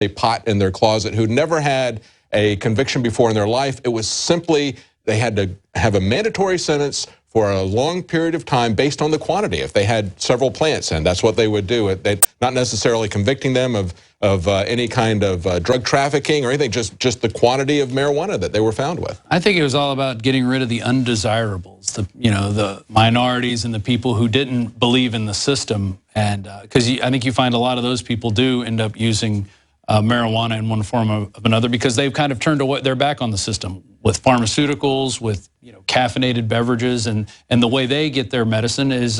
a pot in their closet who never had a conviction before in their life. It was simply they had to have a mandatory sentence for a long period of time based on the quantity. If they had several plants, and that's what they would do. They not necessarily convicting them of any kind of drug trafficking or anything, just the quantity of marijuana that they were found with. I think it was all about getting rid of the undesirables, the minorities and the people who didn't believe in the system, and because I think you find a lot of those people do end up using marijuana in one form or another because they've kind of turned their back on the system with pharmaceuticals, with caffeinated beverages, and the way they get their medicine is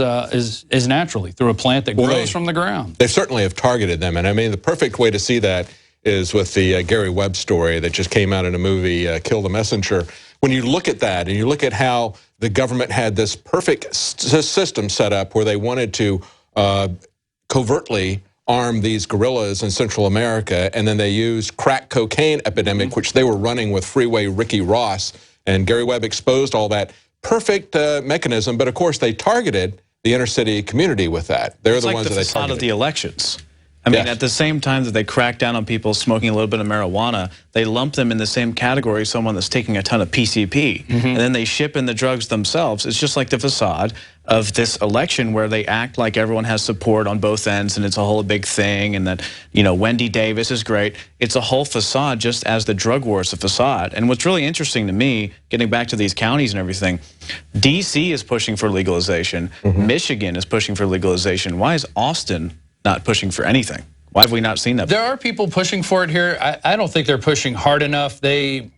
naturally through a plant that grows from the ground. They certainly have targeted them, and I mean the perfect way to see that is with the Gary Webb story that just came out in a movie, Kill the Messenger. When you look at that and you look at how the government had this perfect system set up where they wanted to covertly arm these guerrillas in Central America, and then they used crack cocaine epidemic, which they were running with Freeway Ricky Ross, and Gary Webb exposed all that. Perfect mechanism, but of course they targeted the inner city community with that. They're the ones that they targeted. It's like the facade of the elections. I mean, at the same time that they crack down on people smoking a little bit of marijuana, they lump them in the same category as someone that's taking a ton of PCP. And then they ship in the drugs themselves. It's just like the facade of this election where they act like everyone has support on both ends and it's a whole big thing and that, Wendy Davis is great. It's a whole facade just as the drug war is a facade. And what's really interesting to me, getting back to these counties and everything, D.C. is pushing for legalization. Michigan is pushing for legalization. Why is Austin not pushing for anything? Why have we not seen that? There are people pushing for it here. I don't think they're pushing hard enough. And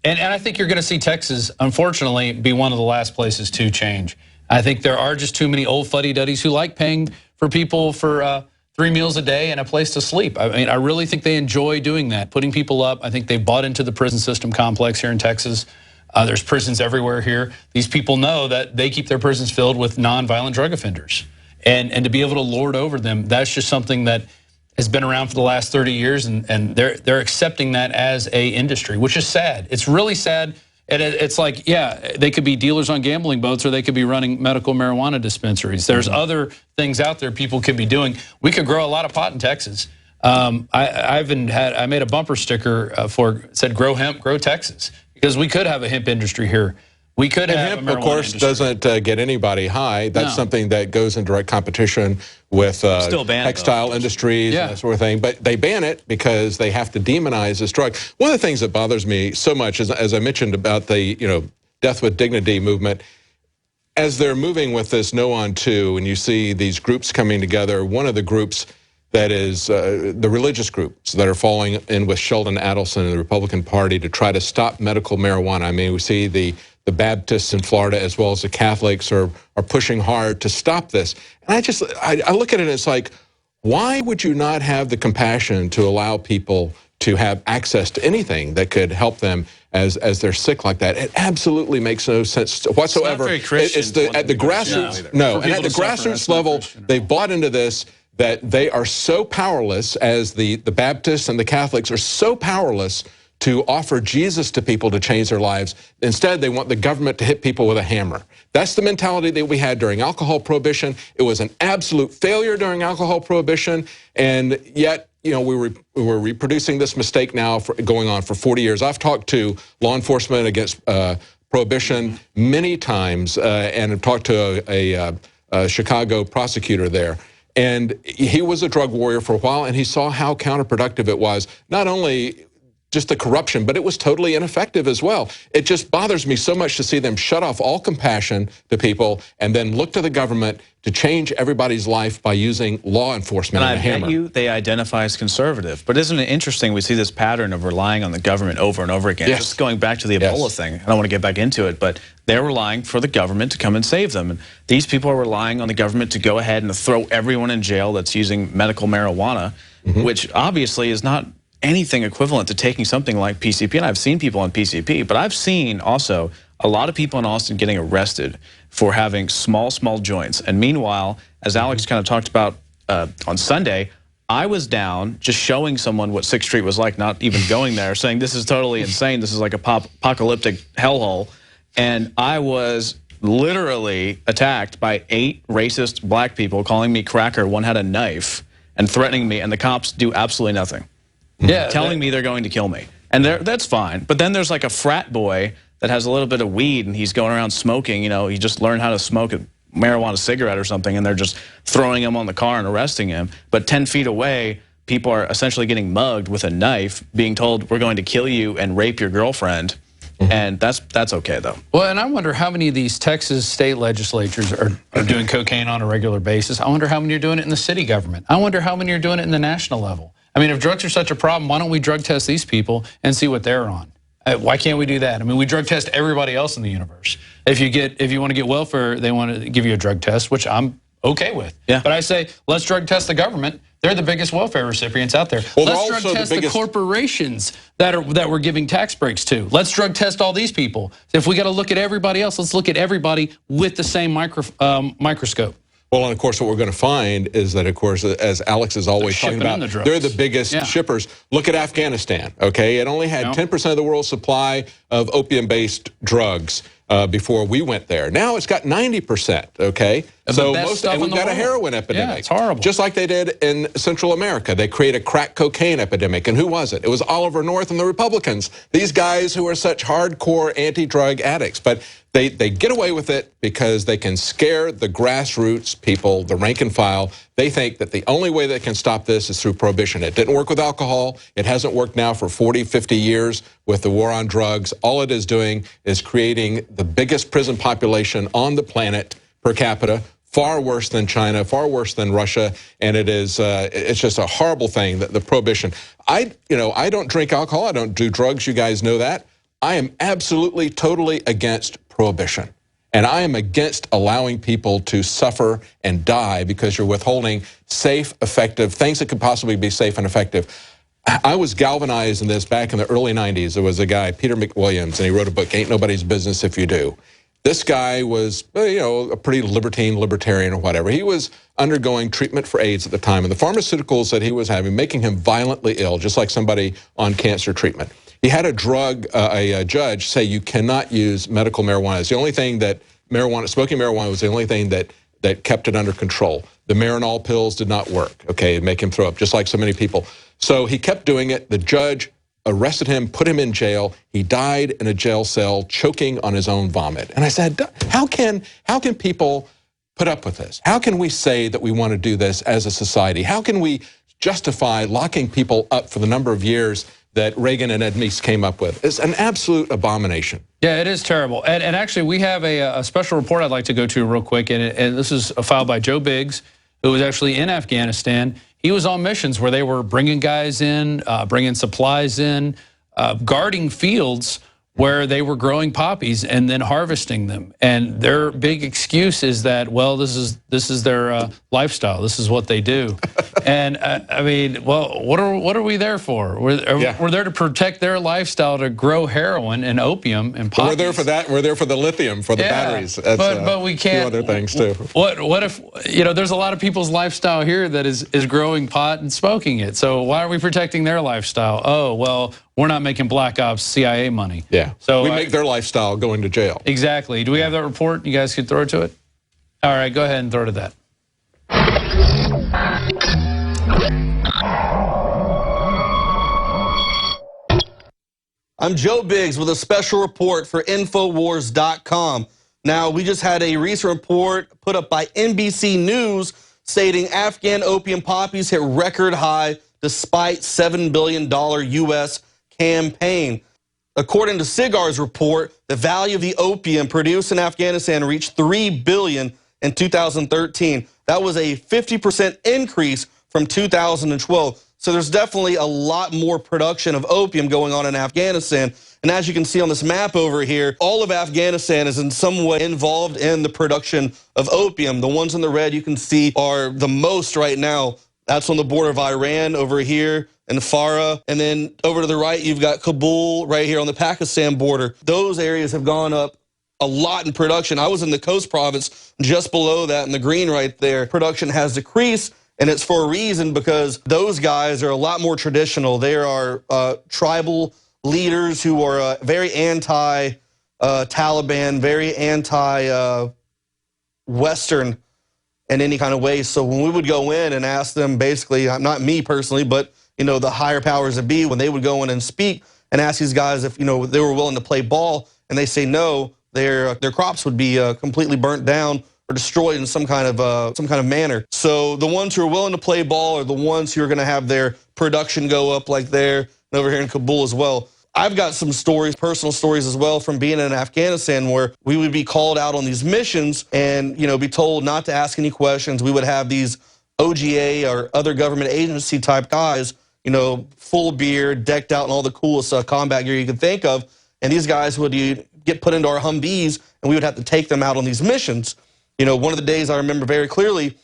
I think you're going to see Texas, unfortunately, be one of the last places to change. I think there are just too many old fuddy-duddies who like paying for people for 3 meals a day and a place to sleep. I mean, I really think they enjoy doing that, putting people up. I think they've bought into the prison system complex here in Texas. There's prisons everywhere here. These people know that they keep their prisons filled with nonviolent drug offenders. And to be able to lord over them, that's just something that has been around for the last 30 years, and they're accepting that as a industry, which is sad. It's really sad. And it's like, yeah, they could be dealers on gambling boats, or they could be running medical marijuana dispensaries. There's other things out there people could be doing. We could grow a lot of pot in Texas. I made a bumper sticker said "Grow hemp, grow Texas," because we could have a hemp industry here. We could have hemp, of course, doesn't get anybody high. That's something that goes in direct competition with textile industries and that sort of thing. But they ban it because they have to demonize this drug. One of the things that bothers me so much is, as I mentioned about the Death with Dignity movement, as they're moving with this No on 2, and you see these groups coming together, one of the groups that is the religious groups that are falling in with Sheldon Adelson and the Republican Party to try to stop medical marijuana. I mean, we see the Baptists in Florida as well as the Catholics are pushing hard to stop this. And I look at it and it's like, why would you not have the compassion to allow people to have access to anything that could help them as they're sick like that? It absolutely makes no sense whatsoever. It's at the grassroots, and at the grassroots level, they've bought into this, that they are so powerless, as the Baptists and the Catholics are so powerless to offer Jesus to people to change their lives. Instead, they want the government to hit people with a hammer. That's the mentality that we had during alcohol prohibition. It was an absolute failure during alcohol prohibition, and yet, we're reproducing this mistake now going on for 40 years. I've talked to law enforcement against prohibition many times, and I've talked to a Chicago prosecutor there. And he was a drug warrior for a while, and he saw how counterproductive it was, not only just the corruption, but it was totally ineffective as well. It just bothers me so much to see them shut off all compassion to people and then look to the government to change everybody's life by using law enforcement and a hammer. And I bet you they identify as conservative. But isn't it interesting we see this pattern of relying on the government over and over again? Just going back to the Ebola thing, I don't want to get back into it, but they're relying for the government to come and save them. And these people are relying on the government to go ahead and throw everyone in jail that's using medical marijuana, which obviously is not anything equivalent to taking something like PCP. And I've seen people on PCP, but I've seen also a lot of people in Austin getting arrested for having small joints. And meanwhile, as Alex kind of talked about on Sunday, I was down just showing someone what 6th Street was like, not even going there, saying this is totally insane. This is like a apocalyptic hellhole. And I was literally attacked by 8 racist black people calling me cracker. One had a knife and threatening me, and the cops do absolutely nothing. telling me they're going to kill me. And that's fine. But then there's like a frat boy that has a little bit of weed and he's going around smoking. You know, he just learned how to smoke a marijuana cigarette or something, and they're just throwing him on the car and arresting him. But 10 feet away, people are essentially getting mugged with a knife, being told, we're going to kill you and rape your girlfriend. And that's okay, though. Well, and I wonder how many of these Texas state legislatures are doing cocaine on a regular basis. I wonder how many are doing it in the city government. I wonder how many are doing it in the national level. I mean, if drugs are such a problem, why don't we drug test these people and see what they're on? Why can't we do that? I mean, we drug test everybody else in the universe. If you want to get welfare, they want to give you a drug test, which I'm okay with. Yeah. But I say, let's drug test the government. They're the biggest welfare recipients out there. Well, let's drug test the corporations that we're giving tax breaks to. Let's drug test all these people. If we got to look at everybody else, let's look at everybody with the same microscope. Well, and of course, what we're going to find is that, of course, as Alex is always talking about, they're the biggest shippers. Look at Afghanistan, okay? It only had 10% of the world's supply of opium-based drugs before we went there. Now it's got 90%, okay? So and we've got a heroin epidemic. Yeah, it's horrible. Just like they did in Central America. They created a crack cocaine epidemic. And who was it? It was Oliver North and the Republicans. These guys who are such hardcore anti-drug addicts. But they get away with it because they can scare the grassroots people, the rank and file. They think that the only way they can stop this is through prohibition. It didn't work with alcohol. It hasn't worked now for 40, 50 years with the war on drugs. All it is doing is creating the biggest prison population on the planet per capita, far worse than China, far worse than Russia, and it's just a horrible thing, the prohibition. I don't drink alcohol, I don't do drugs, you guys know that. I am absolutely, totally against prohibition. And I am against allowing people to suffer and die because you're withholding safe, effective, things that could possibly be safe and effective. I was galvanized in this back in the early 90s. There was a guy, Peter McWilliams, and he wrote a book, Ain't Nobody's Business If You Do. This guy was, a pretty libertarian or whatever. He was undergoing treatment for AIDS at the time, and the pharmaceuticals that he was having, making him violently ill, just like somebody on cancer treatment. He had a judge say you cannot use medical marijuana. It's the only thing that smoking marijuana was the only thing that kept it under control. The Marinol pills did not work, okay, it'd make him throw up, just like so many people. So he kept doing it. The judge arrested him, put him in jail. He died in a jail cell, choking on his own vomit. And I said, how can people put up with this? How can we say that we want to do this as a society? How can we justify locking people up for the number of years that Reagan and Ed Meese came up with? It's an absolute abomination. Yeah, it is terrible. And actually, we have a special report I'd like to go to real quick, and this is filed by Joe Biggs, who was actually in Afghanistan. He was on missions where they were bringing guys in, bringing supplies in, guarding fields where they were growing poppies and then harvesting them. And their big excuse is that, well, this is their lifestyle. This is what they do. And I mean, well, what are we there for? We're there to protect their lifestyle, to grow heroin and opium and poppies. We're there for that. We're there for the lithium, for the batteries. That's, but we can't. Other things too. What if there's a lot of people's lifestyle here that is growing pot and smoking it. So why are we protecting their lifestyle? Oh well, we're not making black ops CIA money. Yeah. So we make their lifestyle going to jail. Exactly. Do we have that report? You guys could throw it to it? All right, go ahead and throw it to that. I'm Joe Biggs with a special report for INFOWARS.com. Now, we just had a recent report put up by NBC News stating Afghan opium poppies hit record high despite $7 billion U.S. campaign. According to SIGAR's report, the value of the opium produced in Afghanistan reached $3 billion in 2013. That was a 50% increase from 2012. So there's definitely a lot more production of opium going on in Afghanistan. And as you can see on this map over here, all of Afghanistan is in some way involved in the production of opium. The ones in the red you can see are the most right now. That's on the border of Iran over here in Farah. And then over to the right, you've got Kabul right here on the Pakistan border. Those areas have gone up a lot in production. I was in the Coast Province just below that in the green right there. Production has decreased. And it's for a reason, because those guys are a lot more traditional. They are tribal leaders who are very anti-Taliban, very anti-Western in any kind of way. So when we would go in and ask them, basically, not me personally, but the higher powers that be, when they would go in and speak and ask these guys if, they were willing to play ball, and they say no, their crops would be completely burnt down or destroyed in some kind of manner. So the ones who are willing to play ball are the ones who are going to have their production go up, like there and over here in Kabul as well. I've got some stories, personal stories as well, from being in Afghanistan, where we would be called out on these missions and be told not to ask any questions. We would have these OGA or other government agency type guys, full beard, decked out in all the coolest combat gear you could think of, and these guys would get put into our Humvees, and we would have to take them out on these missions. One of the days I remember very clearly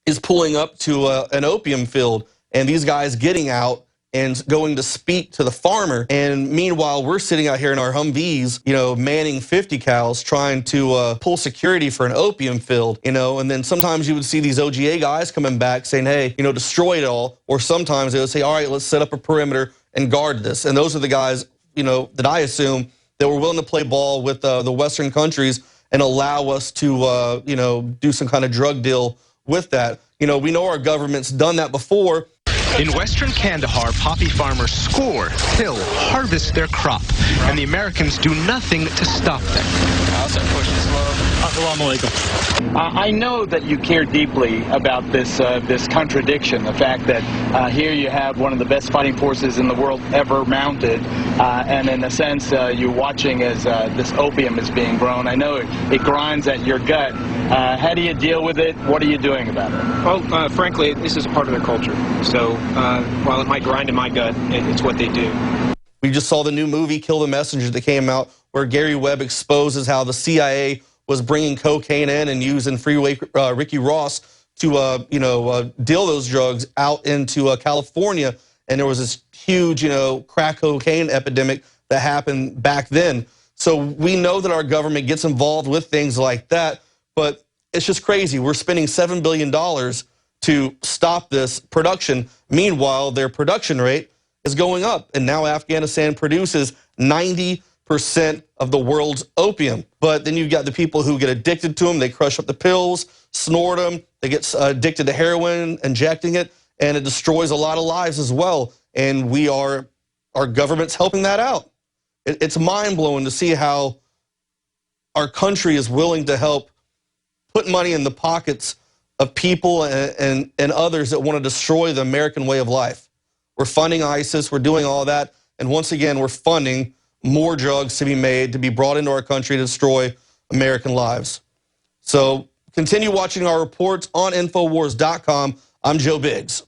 is pulling up to an opium field, and these guys getting out and going to speak to the farmer. And meanwhile, we're sitting out here in our Humvees, manning 50 cals, trying to pull security for an opium field, and then sometimes you would see these OGA guys coming back saying, hey, destroy it all. Or sometimes they would say, all right, let's set up a perimeter and guard this. And those are the guys, that I assume that were willing to play ball with the Western countries and allow us to, do some kind of drug deal with that. We know our government's done that before. In western Kandahar, poppy farmers score, till, harvest their crop, and the Americans do nothing to stop them. I know that you care deeply about this contradiction, the fact that here you have one of the best fighting forces in the world ever mounted, and in a sense you're watching as this opium is being grown. I know it grinds at your gut. How do you deal with it? What are you doing about it? Well, frankly, this is a part of their culture. So while it might grind in my gut, it's what they do. We just saw the new movie, Kill the Messenger, that came out, where Gary Webb exposes how the CIA was bringing cocaine in and using Freeway Ricky Ross to, deal those drugs out into California. And there was this huge, crack cocaine epidemic that happened back then. So we know that our government gets involved with things like that, but it's just crazy. We're spending $7 billion to stop this production. Meanwhile, their production rate is going up, and now Afghanistan produces 90% of the world's opium. But then you've got the people who get addicted to them. They crush up the pills, snort them. They get addicted to heroin, injecting it, and it destroys a lot of lives as well. And our government's helping that out. It's mind-blowing to see how our country is willing to help put money in the pockets of people and others that want to destroy the American way of life. We're funding ISIS, we're doing all that, and once again, we're funding more drugs to be made, to be brought into our country to destroy American lives. So continue watching our reports on INFOWARS.com. I'm Joe Biggs.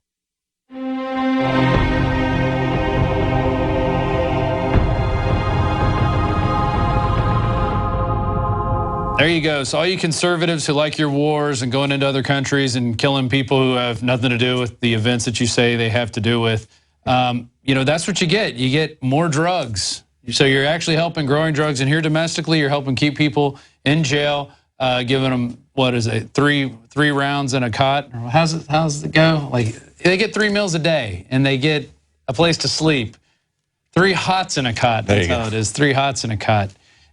There you go. So all you conservatives who like your wars and going into other countries and killing people who have nothing to do with the events that you say they have to do with, that's what you get. You get more drugs. So you're actually helping growing drugs. And here domestically, you're helping keep people in jail, giving them, what is it, three rounds in a cot? How's it go? Like, they get 3 meals a day, and they get a place to sleep. 3 hots in a cot. That's how it is. 3 hots in a cot.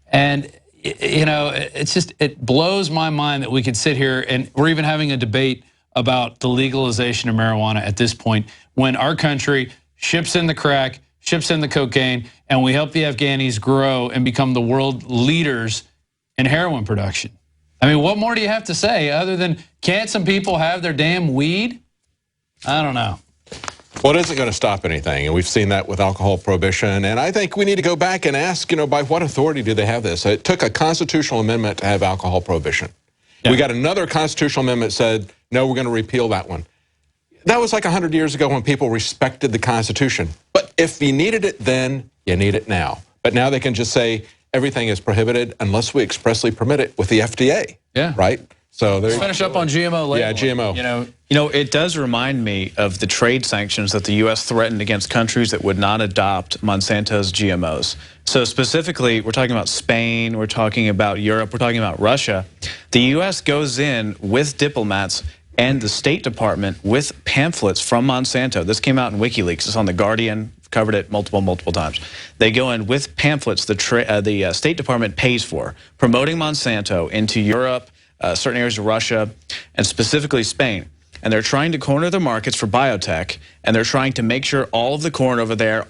And it blows my mind that we could sit here and we're even having a debate about the legalization of marijuana at this point, when our country ships in the crack, ships in the cocaine, and we help the Afghanis grow and become the world leaders in heroin production. I mean, what more do you have to say other than, can't some people have their damn weed? I don't know. Well, it isn't going to stop anything, and we've seen that with alcohol prohibition. And I think we need to go back and ask, by what authority do they have this? It took a constitutional amendment to have alcohol prohibition. Yeah. We got another constitutional amendment that said, no, we're going to repeal that one. That was like 100 years ago when people respected the Constitution. But if you needed it then, you need it now. But now they can just say everything is prohibited unless we expressly permit it with the FDA. Yeah. Right? So let's finish up on GMO later. Yeah, GMO. It does remind me of the trade sanctions that the U.S. threatened against countries that would not adopt Monsanto's GMOs. So specifically, we're talking about Spain, we're talking about Europe, we're talking about Russia. The U.S. goes in with diplomats and the State Department with pamphlets from Monsanto. This came out in WikiLeaks. It's on The Guardian. Covered it multiple times. They go in with pamphlets the State Department pays for, promoting Monsanto into Europe, certain areas of Russia, and specifically Spain. and they're trying to corner the markets for biotech, and they're trying to make sure all of the corn over there